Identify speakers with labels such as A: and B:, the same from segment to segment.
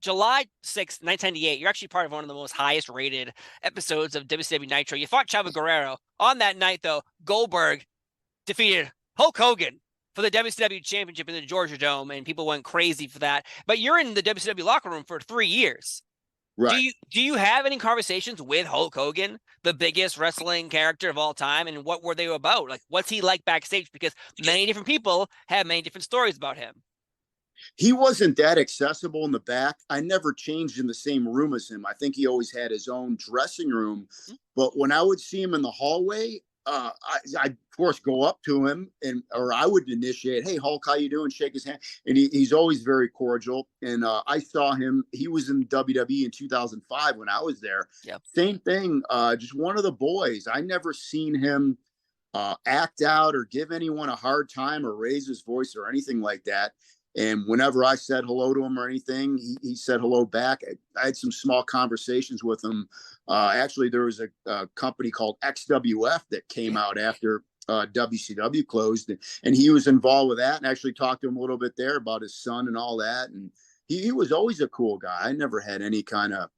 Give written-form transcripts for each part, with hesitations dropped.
A: July 6th, 1998, you're actually part of one of the most highest rated episodes of WCW Nitro. You fought Chavo Guerrero. On that night, though, Goldberg defeated Hulk Hogan for the WCW Championship in the Georgia Dome, and people went crazy for that. But you're in the WCW locker room for 3 years.
B: Right.
A: Do you have any conversations with Hulk Hogan, the biggest wrestling character of all time, and what were they about? Like, what's he like backstage? Because many different people have many different stories about him.
B: He wasn't that accessible in the back. I never changed in the same room as him. I think he always had his own dressing room. But when I would see him in the hallway, I'd of course go up to him or I would initiate, "Hey Hulk, how you doing?" Shake his hand, and he's always very cordial. And I saw him; he was in WWE in 2005 when I was there.
A: Yep.
B: Same thing, just one of the boys. I never seen him act out or give anyone a hard time or raise his voice or anything like that. And whenever I said hello to him or anything, he said hello back. I had some small conversations with him. Actually, there was a company called XWF that came out after WCW closed, and he was involved with that and actually talked to him a little bit there about his son and all that. And he was always a cool guy. I never had any kind of,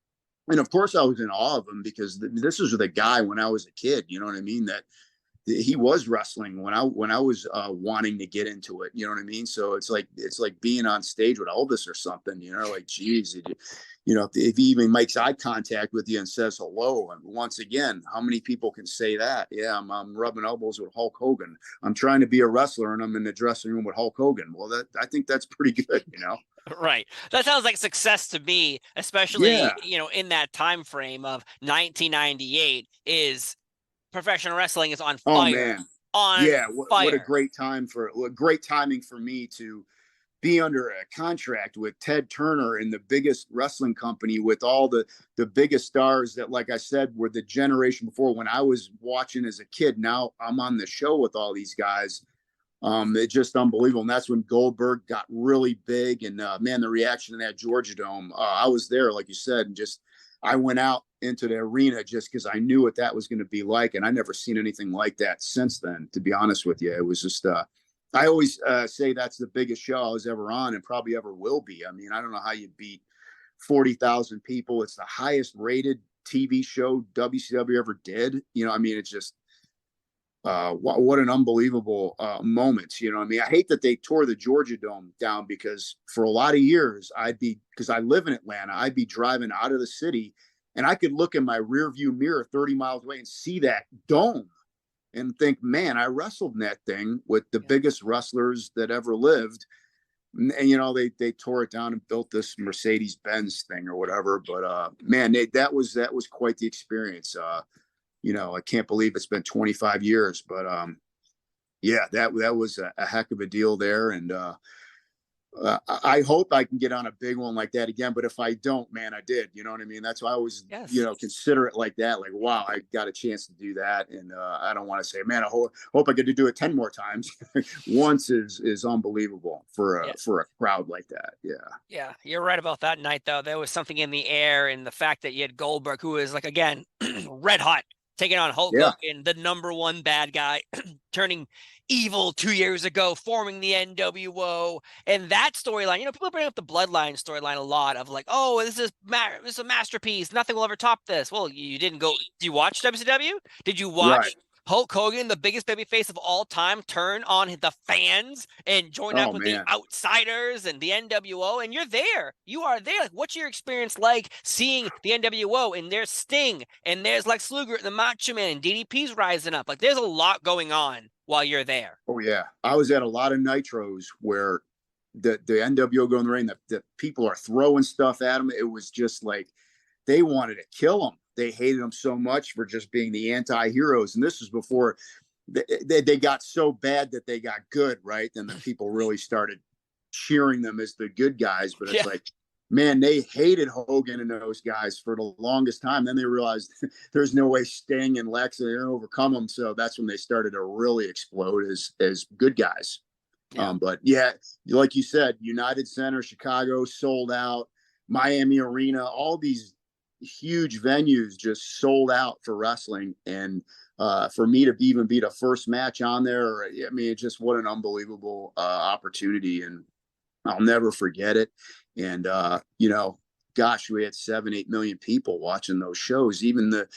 B: and of course I was in awe of him because this was the guy when I was a kid, you know what I mean? That he was wrestling when I was wanting to get into it, you know what I mean? So it's like being on stage with Elvis or something, you know, like, geez, if he even makes eye contact with you and says hello. And once again, how many people can say that? Yeah, I'm rubbing elbows with Hulk Hogan. I'm trying to be a wrestler and I'm in the dressing room with Hulk Hogan. Well, I think that's pretty good, you know?
A: Right. That sounds like success to me, especially,
B: Yeah.
A: in that time frame of 1998 is professional wrestling is on
B: Oh
A: fire.
B: man.
A: On
B: Yeah. What a
A: fire.
B: great great timing for me to be under a contract with Ted Turner in the biggest wrestling company with all the biggest stars that, like I said, were the generation before when I was watching as a kid. Now I'm on the show with all these guys. It's just unbelievable. And that's when Goldberg got really big. And man, the reaction in that Georgia Dome, I was there, like you said, and just I went out into the arena just because I knew what that was going to be like. And I never seen anything like that since then, to be honest with you. It was just, I always say that's the biggest show I was ever on and probably ever will be. I mean, I don't know how you beat 40,000 people. It's the highest rated TV show WCW ever did. You know, I mean, it's just, what an unbelievable moment. You know, I mean, I hate that they tore the Georgia Dome down because for a lot of years because I live in Atlanta, I'd be driving out of the city and I could look in my rear view mirror 30 miles away and see that dome and think, man, I wrestled in that thing with the biggest wrestlers that ever lived. And they tore it down and built this Mercedes-Benz thing or whatever. But man, that was quite the experience. I can't believe it's been 25 years, but yeah, that was a heck of a deal there. And I hope I can get on a big one like that again. But if I don't, man, I did. You know what I mean? That's why I always, consider it like that. Like, wow, I got a chance to do that. And I don't want to say, man, I hope I get to do it 10 more times. Once is unbelievable for a crowd like that. Yeah.
A: Yeah, you're right about that night, though. There was something in the air, and the fact that you had Goldberg, who was, like, again, red hot, taking on Hulk Hogan, the number one bad guy, turning evil 2 years ago, forming the NWO. And that storyline, people bring up the Bloodline storyline a lot of like, oh, this is a masterpiece. Nothing will ever top this. Well, you didn't go. Did you watch WCW? Did you watch Hulk Hogan, the biggest babyface of all time, turn on the fans and join up with the Outsiders and the NWO? And you're there. You are there. Like, what's your experience like seeing the NWO and there's Sting and there's Lex Luger and the Macho Man and DDP's rising up? Like, there's a lot going on while you're there.
B: Oh yeah, I was at a lot of nitros where the NWO go in the ring. The people are throwing stuff at them. It was just like they wanted to kill them. They hated them so much for just being the anti-heroes. And this was before they got so bad that they got good, right? Then the people really started cheering them as the good guys. But it's like, man, they hated Hogan and those guys for the longest time. Then they realized there's no way Sting and Lex are going to overcome them. So that's when they started to really explode as good guys. Yeah. But yeah, like you said, United Center, Chicago sold out, Miami Arena, all these huge venues just sold out for wrestling. And for me to even be the first match on there, I mean, it's just what an unbelievable opportunity. And I'll never forget it. And, gosh, we had 7-8 million people watching those shows. Even the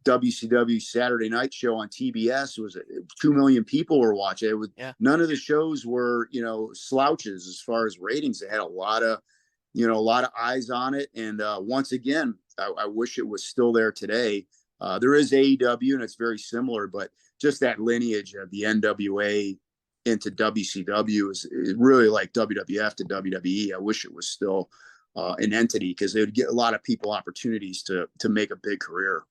B: WCW Saturday Night Show on TBS was 2 million people were watching. It was, none of the shows were, slouches as far as ratings. They had a lot of eyes on it. And once again, I wish it was still there today. There is AEW, and it's very similar, but just that lineage of the NWA into WCW is really like WWF to WWE. I wish it was still an entity, because they would get a lot of people opportunities to make a big career.